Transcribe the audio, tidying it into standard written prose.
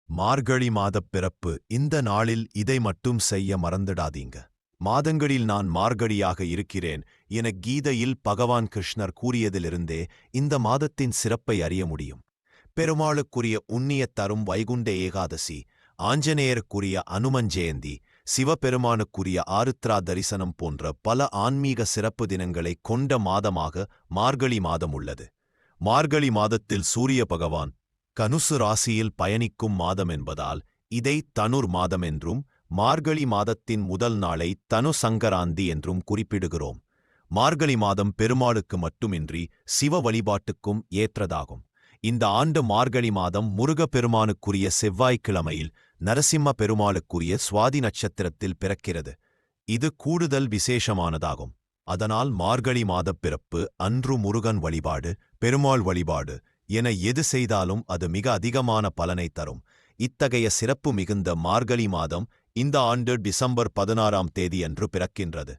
மார்கழி மாதப் பிறப்பு. இந்த நாளில் இதை மட்டும் செய்ய மறந்துடாதீங்க. மாதங்களில் நான் மார்கழியாக இருக்கிறேன் என கீதையில் பகவான் கிருஷ்ணர் கூறியதிலிருந்தே இந்த மாதத்தின் சிறப்பை அறிய முடியும். பெருமாளுக்குரிய உண்ணியத் தரும் வைகுண்ட ஏகாதசி, ஆஞ்சநேயருக்குரிய அனுமன் ஜெயந்தி, சிவபெருமானுக்குரிய ஆருத்ரா தரிசனம் போன்ற பல ஆன்மீக சிறப்பு தினங்களை கொண்ட மாதமாக மார்கழி மாதம் உள்ளது. மார்கழி மாதத்தில் சூரிய பகவான் கனுசு ராசியில் பயணிக்கும் மாதம் என்பதால் இதை தனுர் மாதம் என்றும், மார்கழி மாதத்தின் முதல் நாளை தனு சங்கராந்தி என்றும் குறிப்பிடுகிறோம். மார்கழி மாதம் பெருமாளுக்கு மட்டுமின்றி சிவ வழிபாட்டுக்கும் ஏற்றதாகும். இந்த ஆண்டு மார்கழி மாதம் முருகப்பெருமானுக்குரிய செவ்வாய்க்கிழமையில் நரசிம்ம பெருமாளுக்குரிய சுவாதி நட்சத்திரத்தில் பிறக்கிறது. இது கூடுதல் விசேஷமானதாகும். அதனால் மார்கழி மாதப் பிறப்பு அன்று முருகன் வழிபாடு, பெருமாள் வழிபாடு என எது செய்தாலும் அது மிக அதிகமான பலனை தரும். இத்தகைய சிறப்பு மிகுந்த மார்கழி மாதம் இந்த ஆண்டு டிசம்பர் 16ஆம் தேதியன்று பிறக்கின்றது.